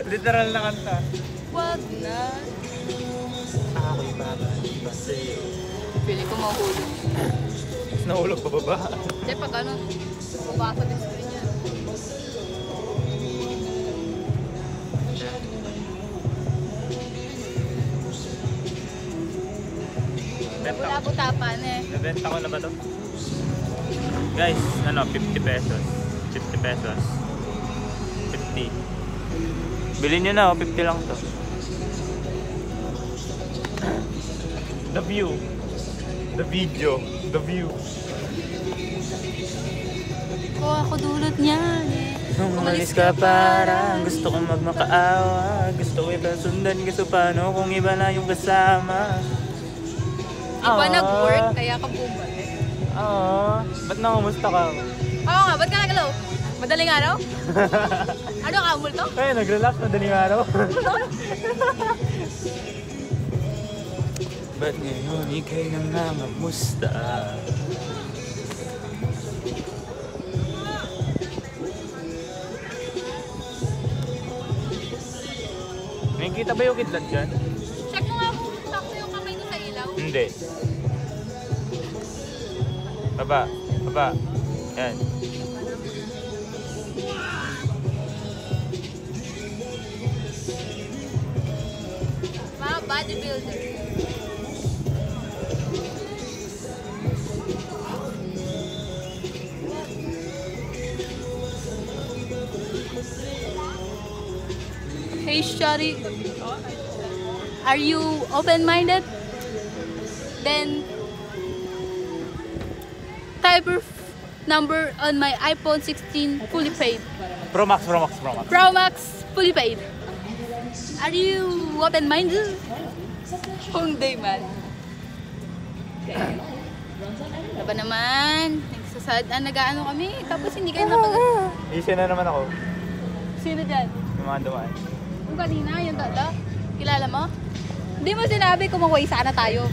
Literal na kanta. Wag na. Ako'y babalik sa'yo. Pili ko mahulog. Mas nahulog pa baba. Hindi, pag ano, bubasa din screen niya. Wala po tapan eh. Nabenta ko na ba to? Guys, ano, 50 pesos. 50 pesos. 50. Bilhin nyo na, 50 lang to. The view. The video. The view. Ako dulot niyan eh. Nung umalis ka parang gusto kong magmakaawa. Gusto ko iba sundan kasi paano kung iba na yung kasama. Iba nag-work kaya ka bumalik. Oo. Ba't nakumusta ka? Oo nga, ba't ka nagalaw? Madaling araw? Ano ka, multo? Kaya nag-relax madaling araw. Ba't ngayon ikay nangangamusta? Nakikita ba yung kidlat dyan? Check mo nga kung sakto yung kamay mo sa ilaw. Hindi. Baba. Baba. Yan. Mga bodybuilder. Hey Shari, are you open-minded? Then type your number on my iPhone 16 fully paid. Pro Max, Pro Max, Pro Max. Pro Max fully paid. Are you open-minded? Hindi man. Ano ba naman? Nag-ano kami, tapos hindi kayo napag... Isa na naman ako. Sino dyan? Yung mga dumaan. Yung kanina, yung dada. Kilala mo? Hindi mo sinabi kumukuha sana tayo.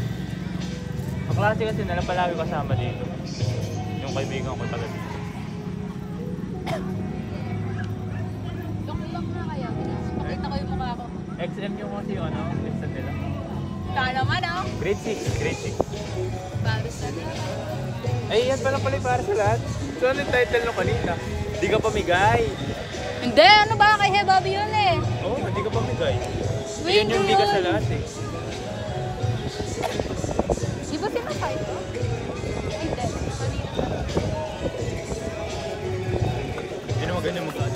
Ang klase kasi nalang palagi kasama dito. Yung kaibigan ko taga dito. Look na kaya. Pakita ko yung mukha ko. XM yung kasi yung ano, listan nila. Kaya naman oh. Grade 6, grade 6. Para sa Ay, yan pala pala para sa lahat. So ano yung title nung kanina? Di ka pamigay. Hindi, ano ba? Kay Hebabi yun eh. Oo, hindi ka pamigay. Wait, Yan yung di ka sa lahat eh. Di ba sinasay ko? Hindi. Kanina. Hindi naman ganyan mag-add.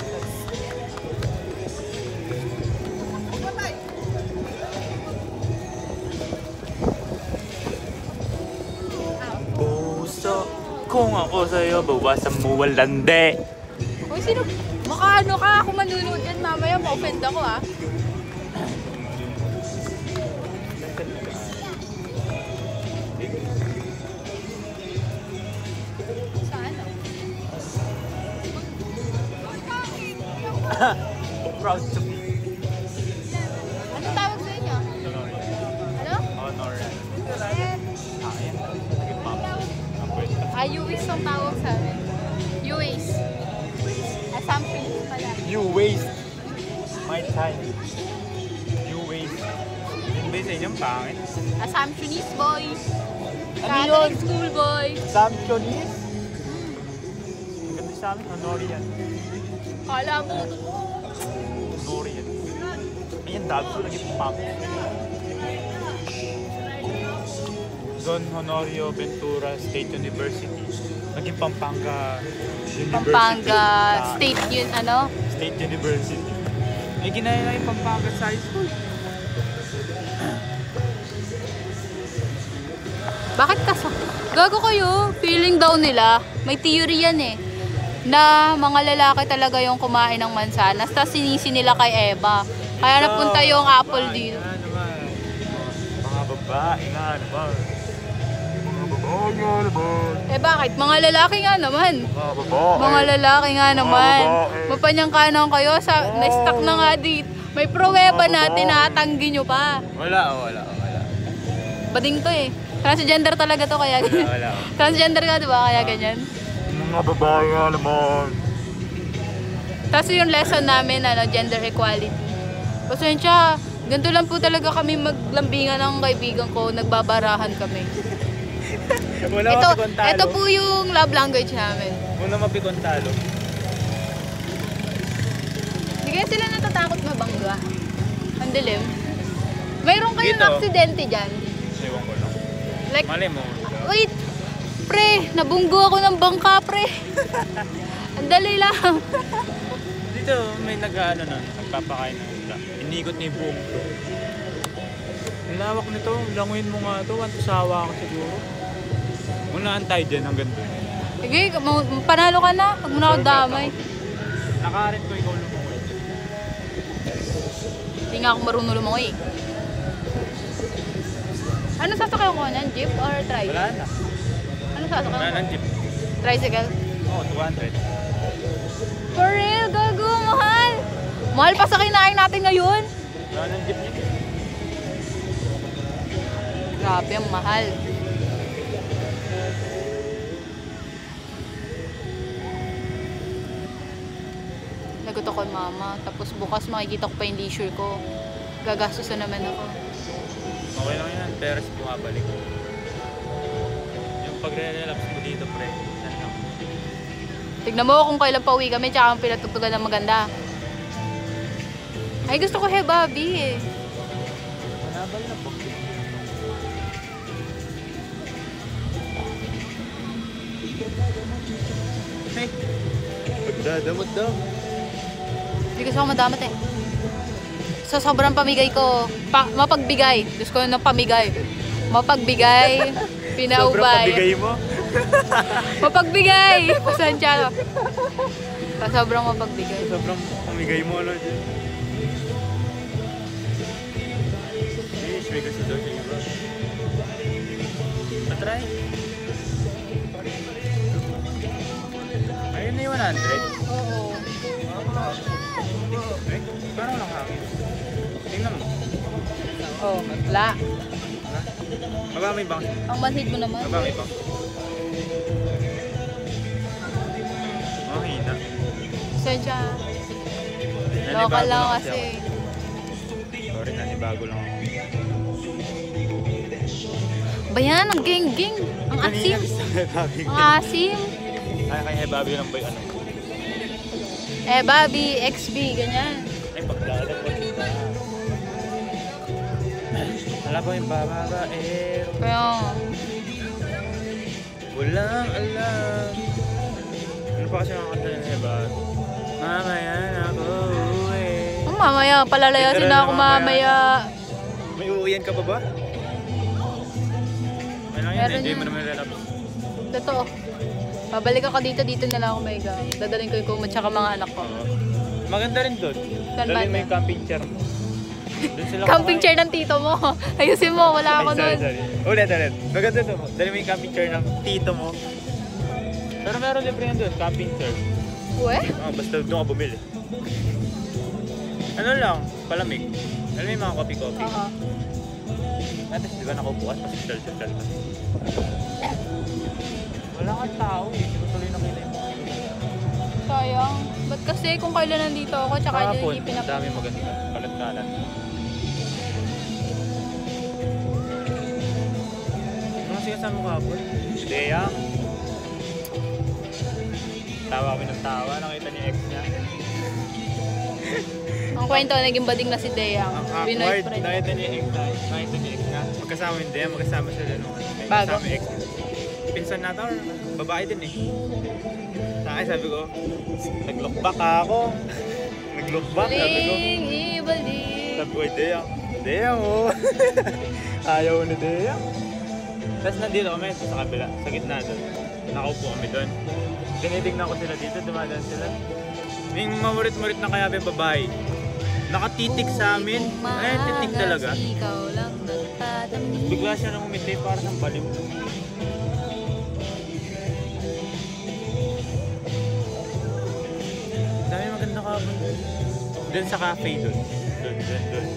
Puso, kung ako sa'yo, bawasan mo walande. Uy, sino? Baka ano ka? Ako manunood yan mamaya. Ma-offend ako ah. Saan oh? Proud to be. Ano tawag sa inyo? Ano? Honoran. Ayan. UWIS ang tawag sa amin. UWIS. Assumptions pala. You waste my time. You waste. Yung ba sa inyong pangit? Assumptionist boy. Ano Catholic yun? school boy. Assumptionist? Ang ganda sa amin, Honorian. Kala mo. Honorian. Ayan, Dabso, naging pangit. Don Honorio Ventura State University. Naging Pampanga University. Pampanga State yun, ano? State University. Ay, ginaya na yung Pampanga sa high school. Bakit kasa? Gago kayo. Feeling daw nila. May theory yan eh. Na mga lalaki talaga yung kumain ng mansanas. Tapos sinisi nila kay Eva. Kaya napunta yung apple dito. Nga naman. Mga babae nga naman. Mga babae nga naman. Eh bakit? Mga lalaki nga naman. Mga babae. Mga lalaki nga naman. babae. Mapanyang kanan kayo. Na-stuck na nga dito. May pruweba na tinatanggi nyo pa. Wala. Bading to eh. Transgender talaga to kaya ganyan. Wala. Transgender ka diba kaya ganyan? Mga babae nga naman. Tapos yung lesson namin, gender equality. Pasensya, ganito lang po talaga kami maglambingan ng kaibigan ko, nagbabarahan kami. Una mapikon talo. Ito po yung love language namin. Una mapikon talo. Hindi kaya sila natatakot mabangga. Ang dilim. Mayroon kayong Dito. aksidente dyan. Ewan ko lang. Like, Mali mo. wait, pre, nabunggo ako ng bangka, pre. Ang dali lang. Dito may nagpapakain ng isda. Inikot niya yung buong to. Ang lawak nito, languin mo nga to, sawa ka siguro. Unaan tayo dyan hanggang doon. Sige, panalo ka na. Huwag mo na ako damay. Nakarin ko ikaw lumungoy. Hindi nga ako marunong lumangoy. Ano sasakyan ko nan? Jeep or tricycle? Wala na. Ano sasakyan Wala ko? nang jeep. Tricycle? Oo, 200. For real, gago, mahal. Mahal pa sa kinain natin ngayon. Wala nang jeep niya. Grabe, ang mahal. Lagot ako, mama. Tapos bukas makikita ko pa yung leisure ko. Gagastos na naman ako. Okay lang yan, peras bumabalik. Yung pagre-relax mo dito, pre. Yan lang. Tignan mo kung kailan pa uwi kami, tsaka ang pinatugtugan ng maganda. Ay, gusto ko hebabi eh. Manabal na po. Hey! Pagdadamot daw. Hindi kasi ako madamat eh. Sa sobrang pamigay ko, mapagbigay. Gusto ko ng pamigay. Mapagbigay, Sobrang pinaubay. pabigay mo. Mapagbigay! Pasensya. Sa sobrang mapagbigay. Sobrang pamigay mo, ano dyan. Yes, may gusto daw siya iba. Patry. Ayun na yung 100. Oo. Eh, parang lang hangin. Tingnan mo. Oh, wala. Aba, may bang. Ang manhid mo naman. Aba, may bang. Mahina. Pasensya. Nanibago Local lang ako. kasi. Sorry, nanibago lang ako. Bayan, ang geng-geng. Ang asim. Bobby. Ang asim. Ay, kaya Bobby lang ba yung ano? Eh, Bobby, XB, ganyan. Ay, pagdadap ko kita. Alam ko yung babaero. Kaya, Walang alam. Ano pa kasi mga kanta na ba? Mamaya na ako uwi. mamaya, palalayasin na ako mamaya. May uuwian ka pa ba? May lang yun, Meron enjoy yan. mo naman relax. Totoo. Babalik ako dito na lang ako may gang. Dadalhin ko yung kumot tsaka mga anak ko. Maganda rin doon. Saan Dalhin mo banda? yung camping chair mo. Doon sila Camping kumain. chair ng tito mo. Ayusin mo, wala ako Ay, sorry, nun. sorry. Ulit. Maganda to. Dali mo yung camping chair ng tito mo. Pero meron libre yan doon, camping chair. Uwe? Basta doon ka bumili. Ano lang, palamig. Alam mo yung mga coffee-coffee. Oo. At di ba nakaupuan? Social ka. Wala kang tao eh. Hindi ko tuloy nakita yung mga Sayang. Ba't kasi kung kailan nandito ako, tsaka kahapon, hindi ang dami maganda. Kalat-kalat. Ano kasi kasama mo kahapon? Si Deyang. Tawa kami ng tawa. Nakita niya ex niya. Ang kwento, naging bading na si Deyang. Ang Pinoy awkward. friend. Nakita niya ex niya. Nakita niya ex niya. Magkasama yung Deyang. Magkasama sila nung Bago? Magkasama yung ex niya. Pinsan natin or babae din eh. Sa akin sabi ko, nag-look back ako. Nag-look back sabi ko. Baling, ibalik. Sabi ko, Deyang. Deyang oh. Ayaw ni Deyang. Tapos nandito kami sa kabila, sa gitna doon. Nakaupo kami doon. Tinitignan ko sila dito, dumadaan sila. May mamurit-murit na kaya yung babae. Nakatitik sa amin. Ay, titik talaga. Ikaw lang nagtatamni. Bigla siya nang umiti para ng baliw. Dami maganda kapon. Doon sa cafe doon. Doon.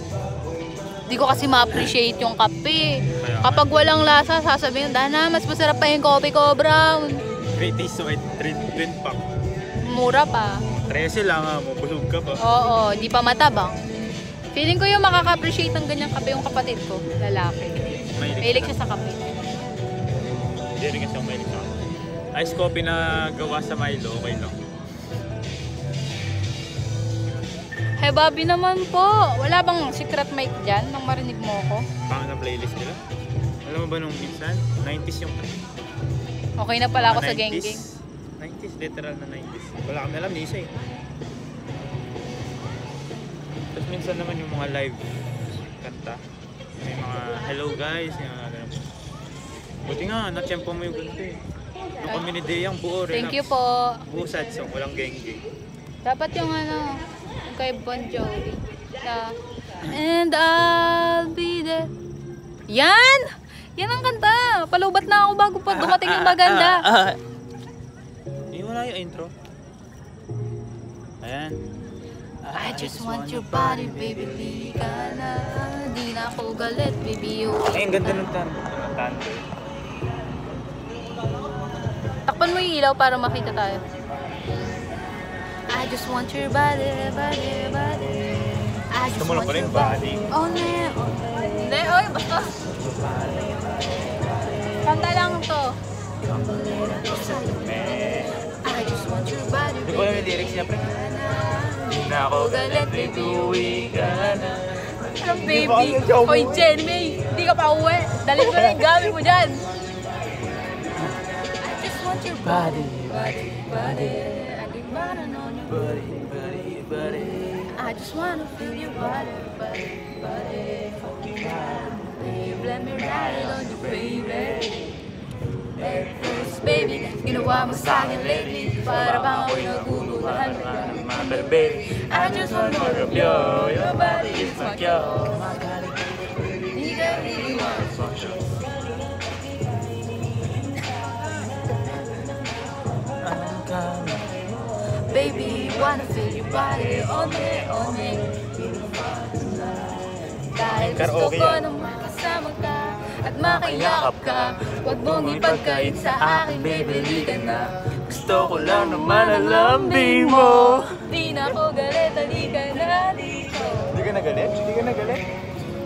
Di ko kasi ma-appreciate yung kape. Kaya nga. Kapag walang lasa, sasabihin, Dana, mas masarap pa yung kopi ko, brown. Great taste to my twin pack. Mura pa. 3 13 lang mo, busog ka pa. Oo, di pa matabang. Feeling ko yung makaka-appreciate ng ganyang kape yung kapatid ko, lalaki. Mahilig siya sa kape. Hindi rin kasi ako mahilig sa kape. Ice coffee na gawa sa Milo, okay lang. Hey Bobby naman po, wala bang secret mic dyan nang marinig mo ko? Pang na playlist nila. Alam mo ba nung minsan? 90s yung Okay na pala ako mga sa geng-geng. 90s, literal na 90s. Wala kami alam, ni isa eh. Tapos minsan naman yung mga live kanta. May mga hello guys, yung mga ganun. Buti nga, na-tsempo mo yung ganito eh. Yung kami ni Deyang, buo, relax. Thank you po. Buo sad song, walang geng-geng. Dapat yung ano, yung kay Bon Jovi na And I'll be there. Yan! Yan ang kanta. Palubat na ako bago pa dumating yung maganda. Yung wala yung intro. Ayan. I just want your body, baby, di ka na. Di na ako galit, baby, Ay, ang ganda ng tan. Takpan mo yung ilaw para makita tayo. I just want your body, body, body. I just Tumulong want ko rin, your body. Oh, ne. Hindi, oy, basta. Kanta lang to. I just want your body, Hindi ko alam yung lyrics niya, pre. Di na ako galit, baby, uwi ka na. Anong baby? Hoy, Jen May, hindi ka pa uwi. Dalhin mo na yung gamit mo dyan. I just want your body, body, body. I keep running on your body, body, body. I just wanna feel your body, body, body. Babe, let me ride on you, baby. Baby, ginawa mo sa'kin lately. Para bang ako'y nagugulahan. I just want more of you. Your body is my cure. Hindi ka iiwan. Baby, wanna feel your body on me. Dahil gusto ko nang makasama ka at makayakap ka. Huwag mong ipagkait sa akin, baby, di ka na. Gusto ko lang naman ang lambing mo. Di na ako galit, di ka na dito. Hindi ka na galit? Hindi ka na galit?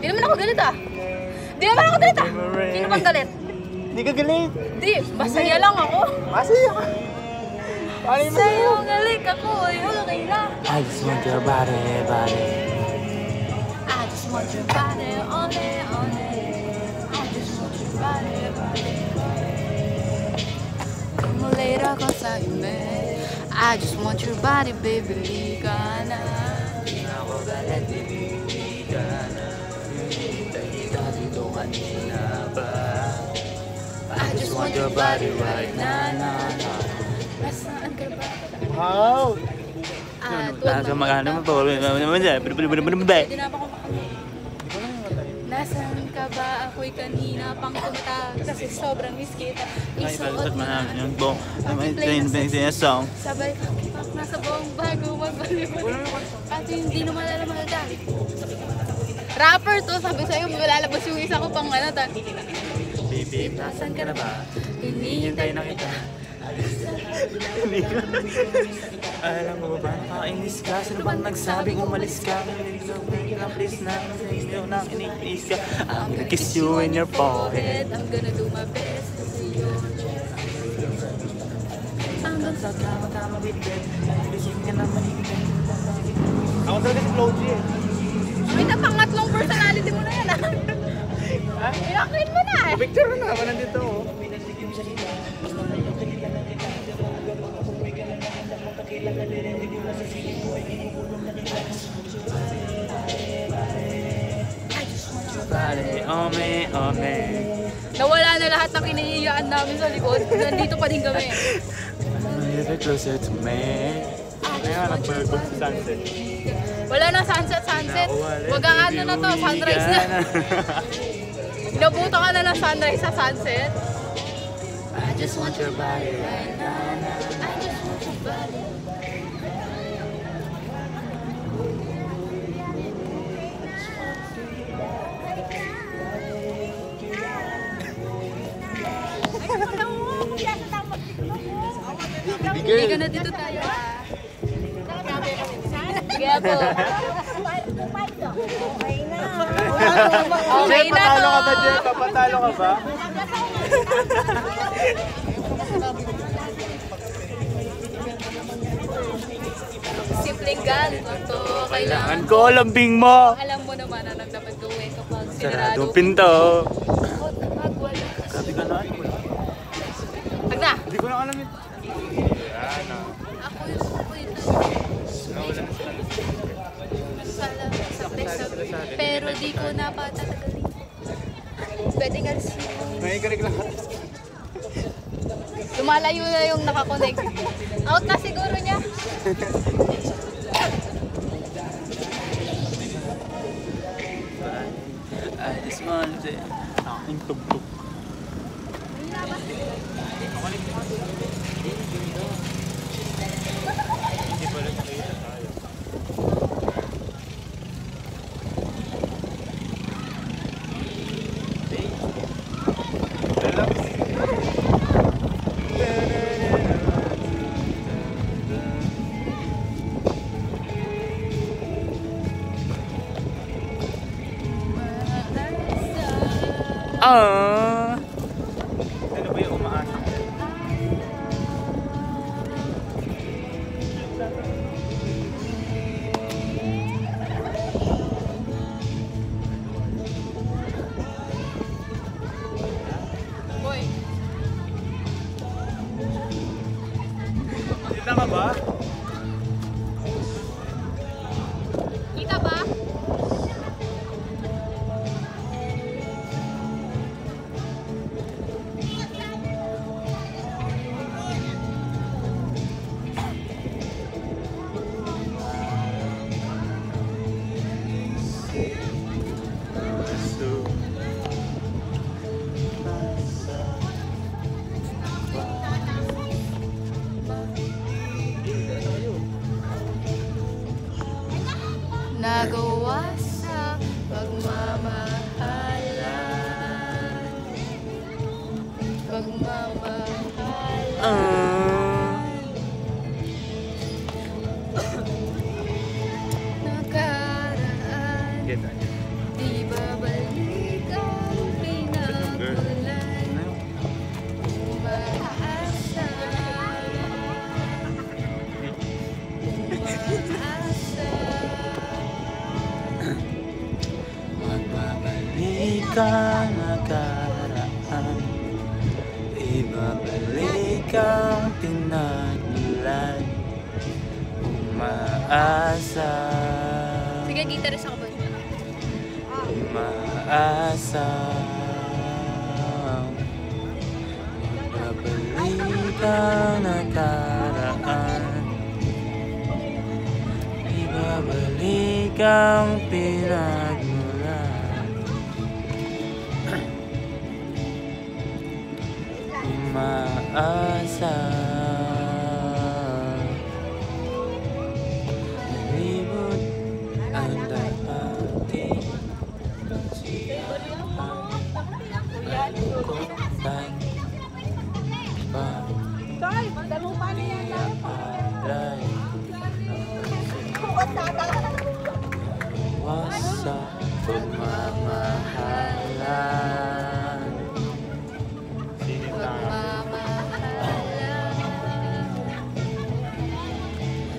Di naman ako galit ah. Di naman ako galit ah. Sino bang galit? Hindi ka galit. Di, masaya lang ako. Masaya ka. Paano yung masaya? Sa'yo galit ako, ay okay lang. I just want your body, body. I just want your body, only. I just want your body, body. Kumulit ako sa ime. I just want your body, baby, di ka na. Di na ako galit, baby, di ka na. Kita dito kanina ba? I just want your body right na. Nasaan ka ba? Wow! At huwag Nasa magana mo po. Pwede na ba akong makamit? Nasaan ka ba? Ako'y kanina pang punta kasi sobrang miss kita. Isuot mo na yung bong. Pag-play na song. sabay kakipak nasa buong bago magbaliwan. At hindi naman alam maganda. Rapper to, sabi sa'yo, malalabas yung isa ko pang ano. Baby, Nasaan ka na ba? Hinihintay na kita. alam mo ba, nakainis ka? Sino bang nagsabing umalis ka? Please na, sa inyo nang iniis ka. I'm gonna kiss you in your forehead. I'm gonna do my best to see you. Sa kama-kama bitbit. Ilisip ka naman higit. Ako talaga si Floji eh. Ay, na pangatlong personality mo na yan ah. Inakin mo na eh. Picture mo na, wala nandito oh. Nawala na lahat ng kinihiyaan namin sa likod. Nandito pa din kami. Closer to me. Ngayon, nagpagod sa sunset. Wala na sunset. Wag ang ano na to, sunrise na. Inabuto ka na ng sunrise sa sunset. I just want your body right now. I just want your body. Hindi ka na dito tayo ah. Ebo. Okay na. Okay Jen, na patalo to. ka ba, Jen? Papatalo ka ba? Simpleng ganito to. Kailangan ko lambing mo. Alam mo naman na dapat gawin kapag Saradong pinto. Wala. Sabi ka na. Wag na. Hindi ko na alam yun. Yan o. Ako yung Nawala na sila. pero di ko na patatagalin. Pwede nga rin. Nakikinig lang. Lumalayo na yung nakakonect. Out na siguro niya. I just want to aking tugtog. Hindi pala nakita tayo. Relax. Ano ba yung umaasang? Boy, Kita ka ba? kita ba? Nagawa sa pagmamahalan. Nakaraan, Kita. di babalik ang pinagulan. Umaasa. Umaasa. Magbabalik ang nakaraan, ibabalik ang pinagmulan, umaasa, Sige, guitarist ako ba? umaasa. Magbabalik ang nakaraan, ibabalik ang pinagmulan, umaasa. Nalibot ang dapating kutan pa alay wasa pagmamahalan.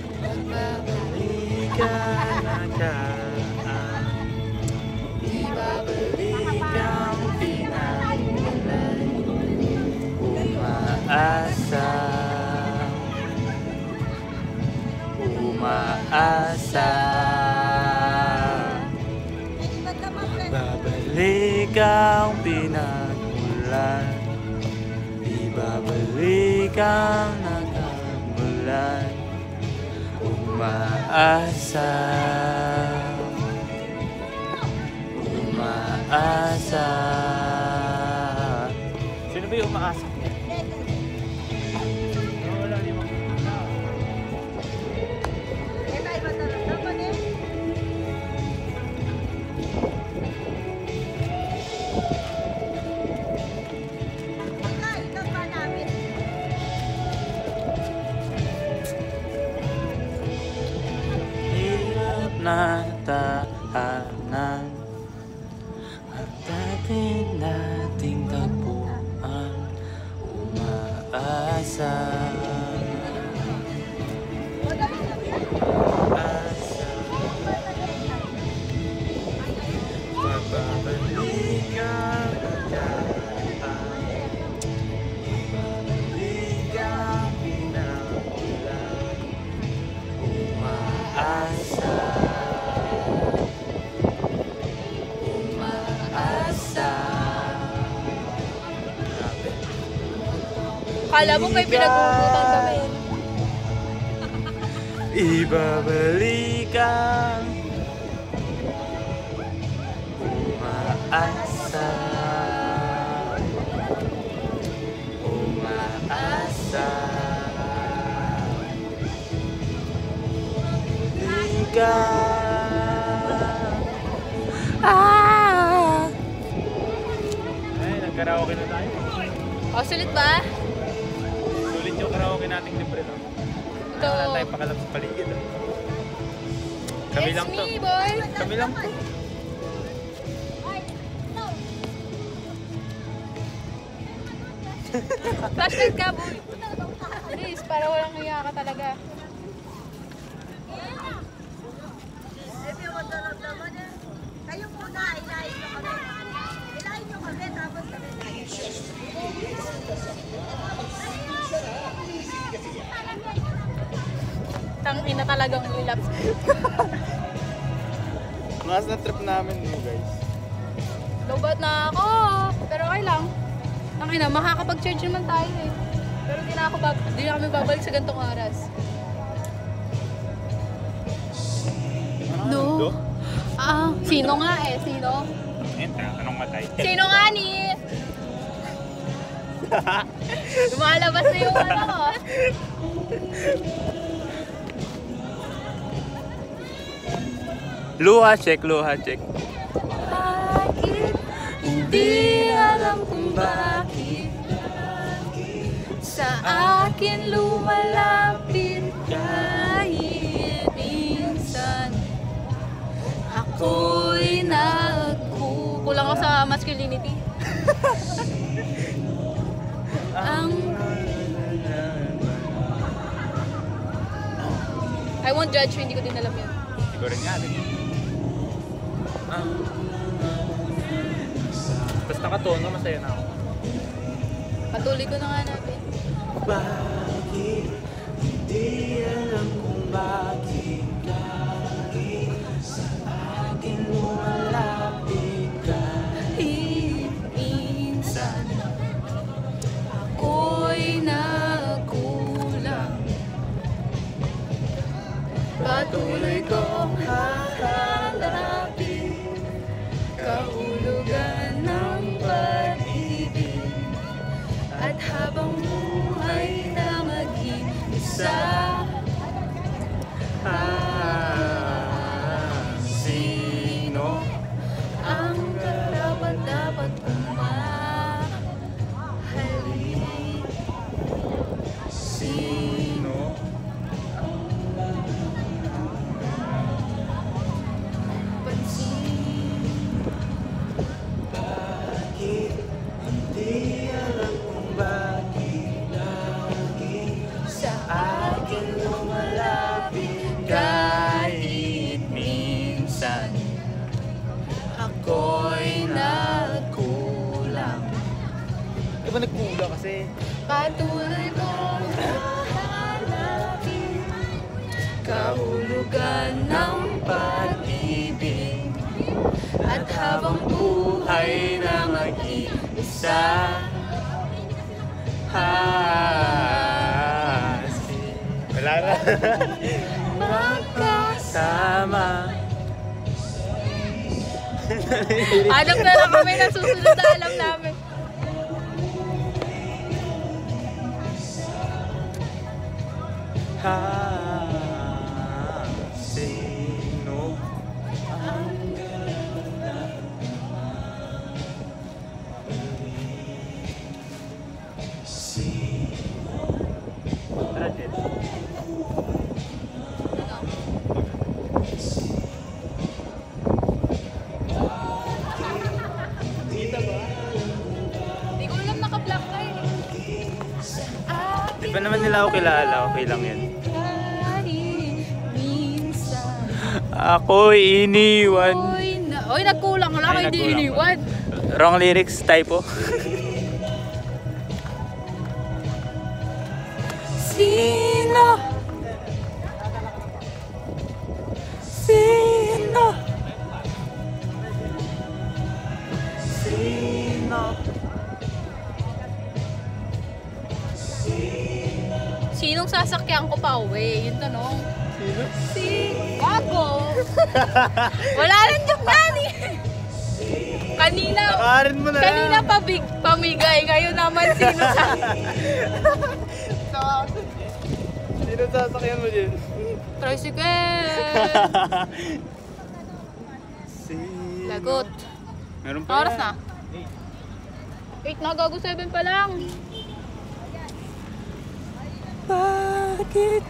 Ibabalik ang nakaraan, ibabalik ang pinagmulan, umaasa, umaasa. Babalik ang pinagmulan, ibabalik ang nagkamulan, umaasa, umaasa. Sino ba yung umaasa? Wala di mo. tahanan at dati nating tagpuan umaasa. Kala mo may pinag-uugutan kami. Ibabalikan umaasa. Umaasa. Ay, nagkaraoke na tayo. O, sulit ba? Sulit yung karaoke nating libre, no? Ito. Wala tayong pakalap sa paligid, no? Kami It's lang to. me, boy. Kami lang to. Flashlight ka, boy. Please, para walang hiya ka talaga. Kayo muna, ilahin nyo kami. Ilahin nyo kami, tapos kami tayo. Tangina talagang relapse. Mas na trip namin, no, guys. Lobat na ako. Pero okay lang. Tangina, makakapag-charge naman tayo eh. Pero di na kami babalik sa gantong oras. No. Ah, sino nga eh? Sino? Anong matay? Sino nga ni? Lumalabas na yung ano ko. Luha check, luha check. Bakit? Hindi alam kung bakit sa akin lumalapit kahit minsan ako'y kulang ako sa masculinity. I won't judge you, hindi ko din alam yun. Siguro rin nga din. Basta nakatono, masaya na ako. Patuloy ko na nga natin. Bakit hindi alam kung bakit sa akin lumalapit Kahit minsan ako'y nakulang. Patuloy kong hahanapin kahulugan ng pag-ibig. At habang buhay na mag-isa, sino ang karapat-dapat kong mahalin? sino Pansin, bakit hindi alam kung bakit lagi sa akin lumalapit kahit minsan ako'y nagkulang. Di ba nagkulang kasi? patuloy kong hahanapin kahulugan ng pag-ibig. At habang buhay na mag-isa, Wala na. magkasama. Sama. Alam na lang kami na susunod na alam namin. Sino ang Tara, Jet. nila ako kilala, okay lang yan. Ako'y iniwan. Oy, nagkulang lang, Ay, hindi nagkulang iniwan. Wrong lyrics, typo. Sino? Sino? Sino? Sinong sasakyan ko pa uwi? Yung tanong. Sino? Si Gago. Wala lang joke yan eh. Kanina, Nakarin mo na kanina lang. pamigay. Ngayon naman sino sa... Sino sasakyan mo dyan? Tricycle. Sino? Lagot. Meron pa Oras yan. na. 8 na, gago 7 pa lang. Bakit?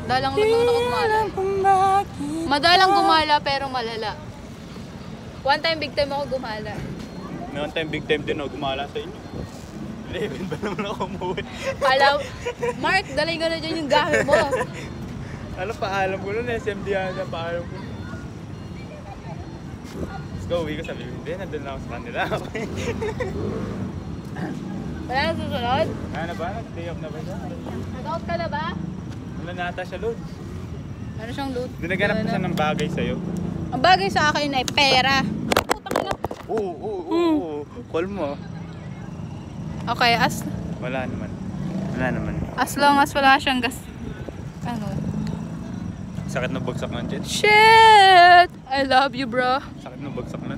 Dalang lang ako gumala. Madalang gumala pero malala. One time, big time ako gumala. Noon time, big time din ako gumala sa inyo. 11 ba naman ako umuwi? Alam, Mark, dalay ko na dyan yung gamit mo. Ano, paalam ko nun, SMD na paalam ko. Let's go, uwi ko sabi ko, hindi, nandun lang ako sa kanila. Wala na susunod? Ano ba? Nag-day off na ba siya? Nag-out ka na ba? Wala na ata siya, Lods. Ano siyang loot? Dinaganap ko siya ng bagay sa'yo. Ang bagay sa akin ay pera. Putang ina. Oo. Call mo. Okay, Wala naman. Wala naman. as long as wala siyang gas. Ano? Sakit na bagsak na dyan. Shit! I love you, bro. Sakit na bagsak na.